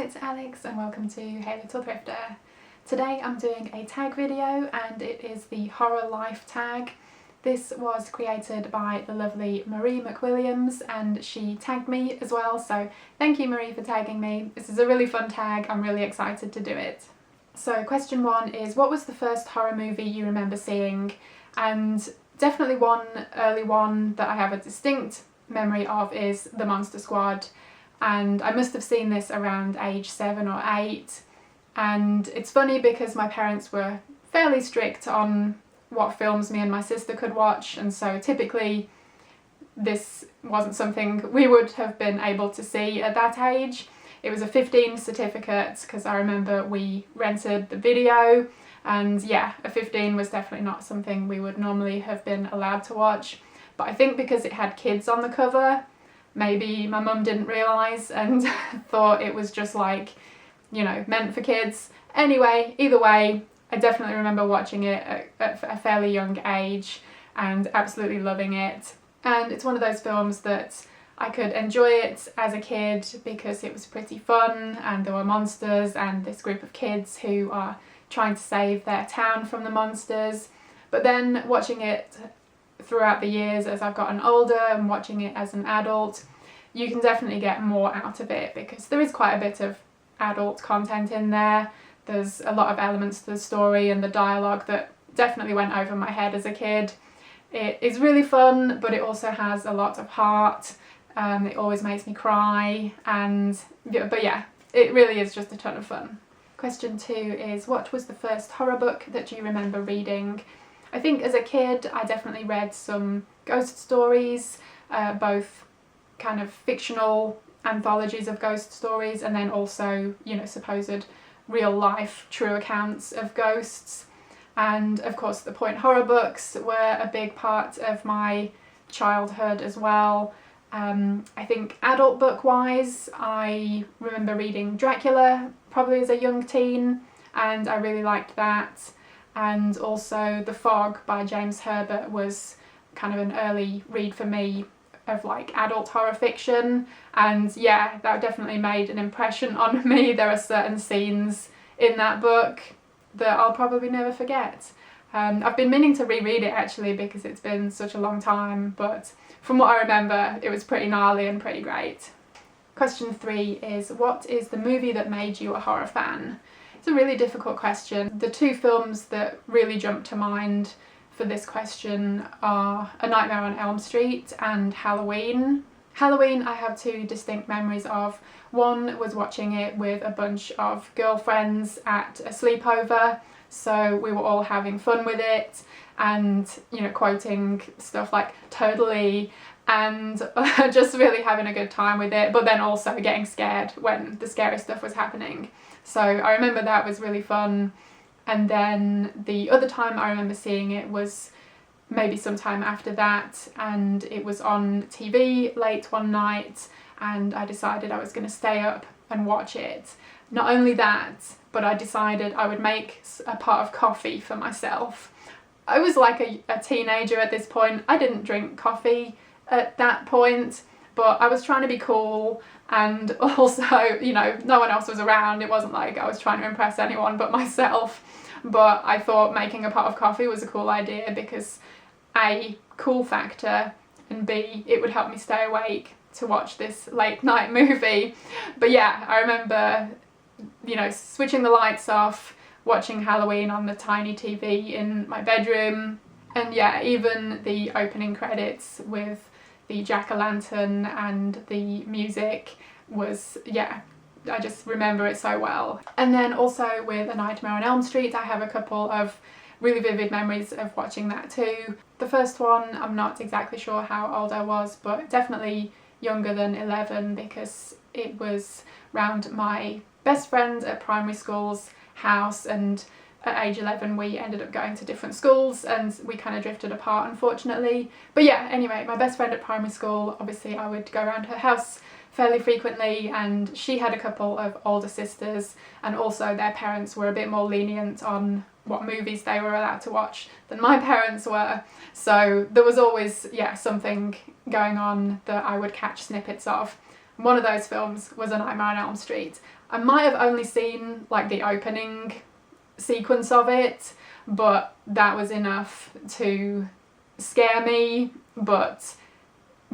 it's Alex and welcome to Hey Little Thrifter. Today I'm doing a tag video and it is the Horror Life tag. This was created by the lovely Marie McWilliams and she tagged me as well, so thank you Marie for tagging me. This is a really fun tag, I'm really excited to do it. So question one is, what was the first horror movie you remember seeing? And definitely one early one that I have a distinct memory of is The Monster Squad. And I must have seen this around age 7 or 8, and it's funny because my parents were fairly strict on what films me and my sister could watch, and so typically this wasn't something we would have been able to see at that age. It was a 15 certificate because I remember we rented the video, and yeah, a 15 was definitely not something we would normally have been allowed to watch, but I think because it had kids on the cover, maybe my mum didn't realise and thought it was just like, you know, meant for kids. Anyway, either way, I definitely remember watching it at a fairly young age and absolutely loving it. And it's one of those films that I could enjoy it as a kid because it was pretty fun and there were monsters and this group of kids who are trying to save their town from the monsters. But then watching it throughout the years as I've gotten older and watching it as an adult, you can definitely get more out of it because there is quite a bit of adult content in there. There's a lot of elements to the story and the dialogue that definitely went over my head as a kid. It is really fun, but it also has a lot of heart. It always makes me cry, and but yeah, it really is just a ton of fun. Question 2 is, what was the first horror book that you remember reading? I think as a kid I definitely read some ghost stories, both kind of fictional anthologies of ghost stories and then also, you know, supposed real life true accounts of ghosts. And of course the point horror books were a big part of my childhood as well. I think adult book wise, I remember reading Dracula probably as a young teen and I really liked that. And also The Fog by James Herbert was kind of an early read for me of like adult horror fiction, and yeah, that definitely made an impression on me. There are certain scenes in that book that I'll probably never forget. I've been meaning to reread it actually because it's been such a long time, but from what I remember it was pretty gnarly and pretty great. Question 3 is, what is the movie that made you a horror fan? It's a really difficult question. The two films that really jump to mind for this question are A Nightmare on Elm Street and Halloween. Halloween I have two distinct memories of. One was watching it with a bunch of girlfriends at a sleepover, so we were all having fun with it and, you know, quoting stuff like totally and just really having a good time with it, but then also getting scared when the scary stuff was happening. So I remember that was really fun. And then the other time I remember seeing it was maybe sometime after that, and it was on TV late one night and I decided I was going to stay up and watch it. Not only that, but I decided I would make a pot of coffee for myself. I was like a teenager at this point. I didn't drink coffee at that point, but I was trying to be cool, and also, you know, no one else was around. It wasn't like I was trying to impress anyone but myself, but I thought making a pot of coffee was a cool idea because A, cool factor, and B, it would help me stay awake to watch this late night movie. But yeah, I remember, you know, switching the lights off, watching Halloween on the tiny TV in my bedroom, and yeah, even the opening credits with the jack-o'-lantern and the music was, yeah, I just remember it so well. And then also with A Nightmare on Elm Street I have a couple of really vivid memories of watching that too. The first one, I'm not exactly sure how old I was, but definitely younger than 11 because it was round my best friend at primary school's house, and at age 11 we ended up going to different schools and we kind of drifted apart unfortunately. But yeah, anyway, my best friend at primary school, obviously I would go around her house fairly frequently, and she had a couple of older sisters and also their parents were a bit more lenient on what movies they were allowed to watch than my parents were, so there was always, yeah, something going on that I would catch snippets of. One of those films was A Nightmare on Elm Street. I might have only seen like the opening sequence of it, but that was enough to scare me, but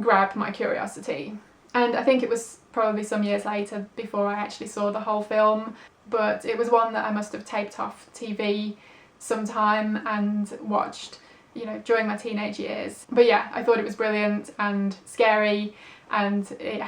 grab my curiosity. And I think it was probably some years later before I actually saw the whole film, but it was one that I must have taped off TV sometime and watched, you know, during my teenage years. But yeah, I thought it was brilliant and scary, and it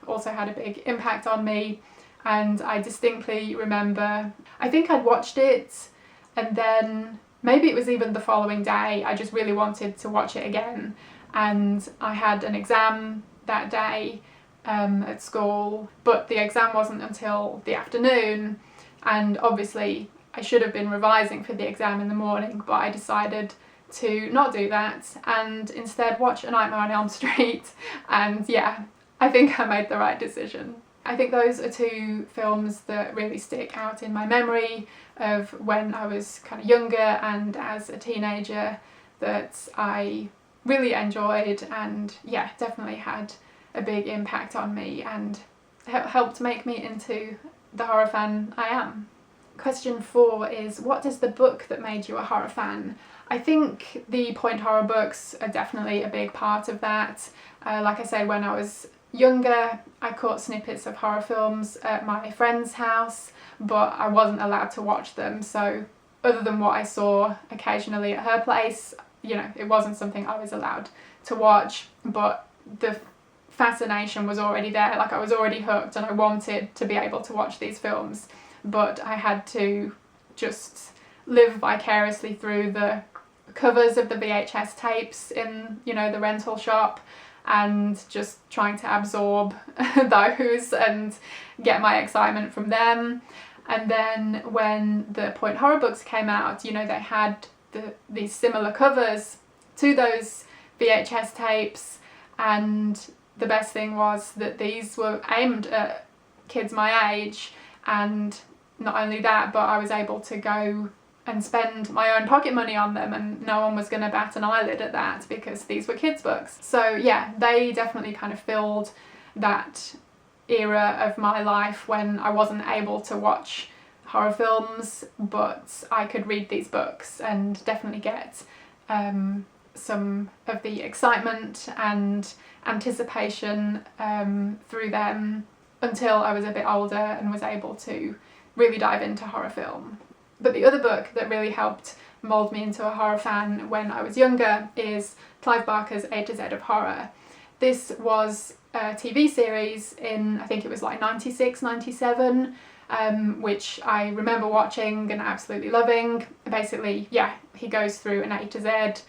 also had a big impact on me. And I distinctly remember, I think I'd watched it, and then maybe it was even the following day, I just really wanted to watch it again. And I had an exam that day at school, but the exam wasn't until the afternoon, and obviously I should have been revising for the exam in the morning, but I decided to not do that and instead watch A Nightmare on Elm Street. And yeah, I think I made the right decision. I think those are two films that really stick out in my memory of when I was kind of younger and as a teenager, that I really enjoyed, and yeah, definitely had a big impact on me and helped make me into the horror fan I am. Question 4 is, what is the book that made you a horror fan? I think the point horror books are definitely a big part of that. Like I said, when I was younger, I caught snippets of horror films at my friend's house, but I wasn't allowed to watch them, so other than what I saw occasionally at her place, you know, it wasn't something I was allowed to watch. But the fascination was already there, like I was already hooked and I wanted to be able to watch these films, but I had to just live vicariously through the covers of the VHS tapes in, you know, the rental shop, and just trying to absorb those and get my excitement from them. And then when the point horror books came out, you know, they had these similar covers to those VHS tapes, and the best thing was that these were aimed at kids my age, and not only that, but I was able to go and spend my own pocket money on them, and no one was going to bat an eyelid at that because these were kids' books. So yeah, they definitely kind of filled that era of my life when I wasn't able to watch horror films, but I could read these books and definitely get some of the excitement and anticipation through them until I was a bit older and was able to really dive into horror film. But the other book that really helped mould me into a horror fan when I was younger is Clive Barker's A to Z of Horror. This was a TV series in, I think it was like 96, 97, which I remember watching and absolutely loving. Basically, yeah, he goes through an A to Z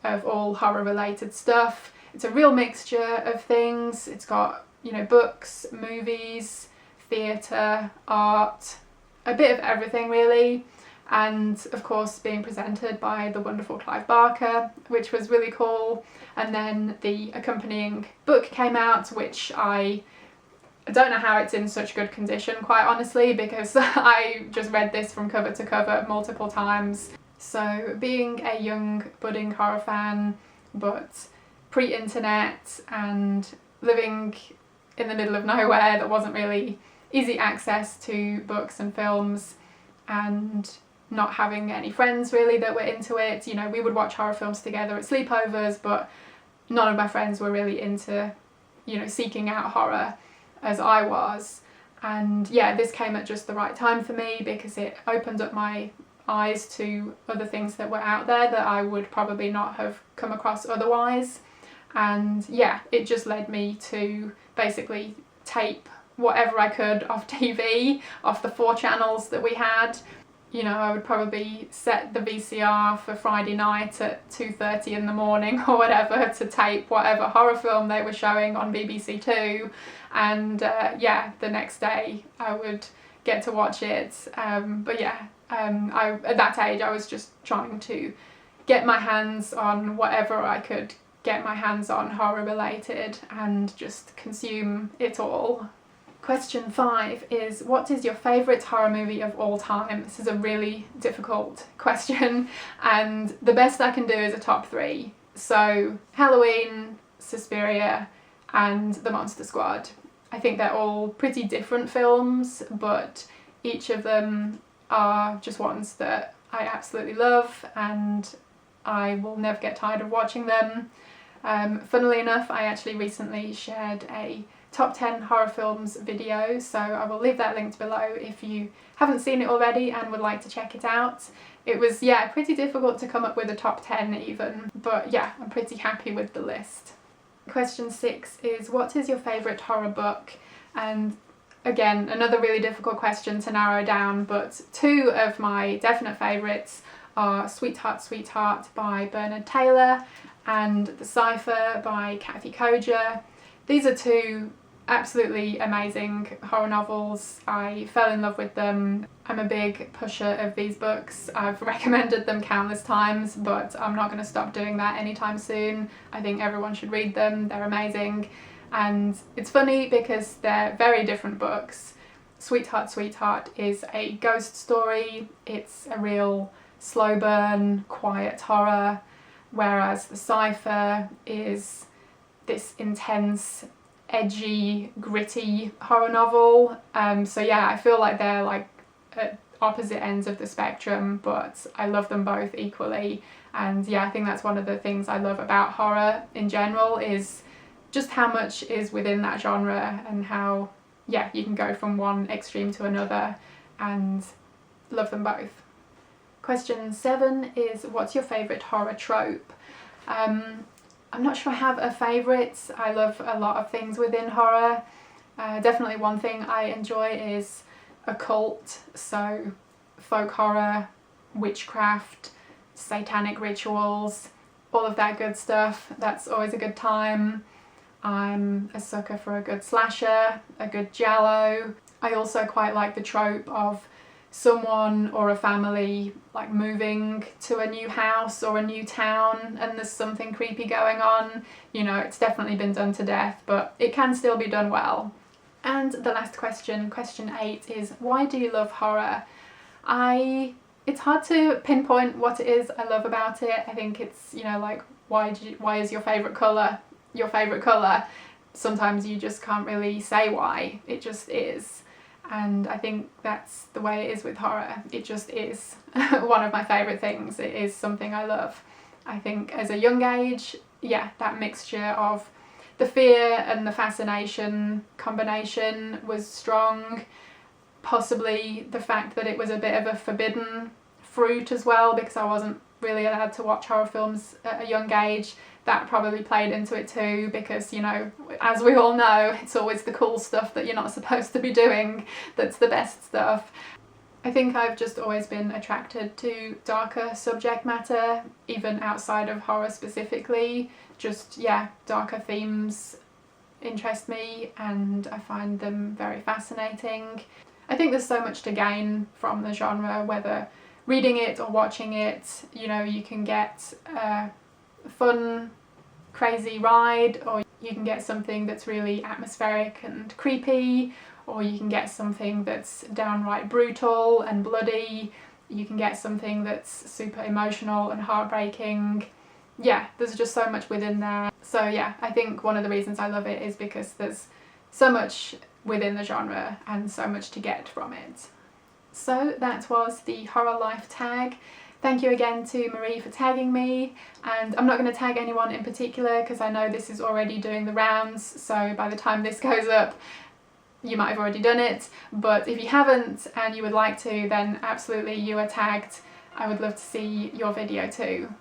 of all horror related stuff. It's a real mixture of things. It's got, you know, books, movies, theatre, art, a bit of everything really. And of course being presented by the wonderful Clive Barker, which was really cool. And then the accompanying book came out, which I don't know how it's in such good condition, quite honestly, because I just read this from cover to cover multiple times. So being a young budding horror fan, but pre-internet and living in the middle of nowhere, that wasn't really easy access to books and films, and not having any friends really that were into it. You know, we would watch horror films together at sleepovers, but none of my friends were really into, you know, seeking out horror as I was. And yeah, this came at just the right time for me because it opened up my eyes to other things that were out there that I would probably not have come across otherwise. And yeah, it just led me to basically tape whatever I could off TV, off the 4 channels that we had. You know, I would probably set the VCR for Friday night at 2:30 in the morning or whatever to tape whatever horror film they were showing on BBC Two, and yeah, the next day I would get to watch it. But yeah, at that age I was just trying to get my hands on whatever I could get my hands on horror related and just consume it all. Question 5 is, what is your favourite horror movie of all time? This is a really difficult question, and the best I can do is a top 3. So Halloween, Suspiria and The Monster Squad. I think they're all pretty different films, but each of them are just ones that I absolutely love and I will never get tired of watching them. Funnily enough, I actually recently shared a top 10 horror films video, so I will leave that linked below if you haven't seen it already and would like to check it out. It was, yeah, pretty difficult to come up with a top 10 even, but yeah, I'm pretty happy with the list. Question 6 is, what is your favourite horror book? And again, another really difficult question to narrow down, but two of my definite favourites are Sweetheart, Sweetheart by Bernard Taylor and The Cipher by Kathy Koja. These are two absolutely amazing horror novels. I fell in love with them. I'm a big pusher of these books. I've recommended them countless times, but I'm not going to stop doing that anytime soon. I think everyone should read them. They're amazing. And it's funny because they're very different books. Sweetheart, Sweetheart is a ghost story. It's a real slow burn, quiet horror, whereas The Cipher is this intense, edgy, gritty horror novel. So yeah, I feel like they're like at opposite ends of the spectrum, but I love them both equally. And yeah, I think that's one of the things I love about horror in general, is just how much is within that genre and how, yeah, you can go from one extreme to another, and love them both. Question 7 is, what's your favourite horror trope? I'm not sure I have a favourite. I love a lot of things within horror. Definitely one thing I enjoy is occult, so folk horror, witchcraft, satanic rituals, all of that good stuff. That's always a good time. I'm a sucker for a good slasher, a good giallo. I also quite like the trope of someone or a family like moving to a new house or a new town and there's something creepy going on. You know, it's definitely been done to death, but it can still be done well. And the last question, question 8, is, why do you love horror? It's hard to pinpoint what it is I love about it. I think it's, you know, like, why is your favourite colour your favourite colour? Sometimes you just can't really say why, it just is. And I think that's the way it is with horror. It just is one of my favourite things. It is something I love. I think as a young age, yeah, that mixture of the fear and the fascination combination was strong. Possibly the fact that it was a bit of a forbidden fruit as well, because I wasn't really allowed to watch horror films at a young age. That probably played into it too, because, you know, as we all know, it's always the cool stuff that you're not supposed to be doing that's the best stuff. I think I've just always been attracted to darker subject matter, even outside of horror specifically. Just, yeah, darker themes interest me and I find them very fascinating. I think there's so much to gain from the genre, whether reading it or watching it. You know, you can get fun, crazy ride, or you can get something that's really atmospheric and creepy, or you can get something that's downright brutal and bloody. You can get something that's super emotional and heartbreaking. Yeah, there's just so much within there. So yeah, I think one of the reasons I love it is because there's so much within the genre and so much to get from it. So that was the Horror Life tag. Thank you again to Marie for tagging me, and I'm not going to tag anyone in particular because I know this is already doing the rounds, so by the time this goes up you might have already done it, but if you haven't and you would like to, then absolutely, you are tagged. I would love to see your video too.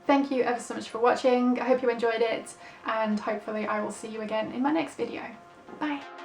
Thank you ever so much for watching. I hope you enjoyed it, and hopefully I will see you again in my next video. Bye!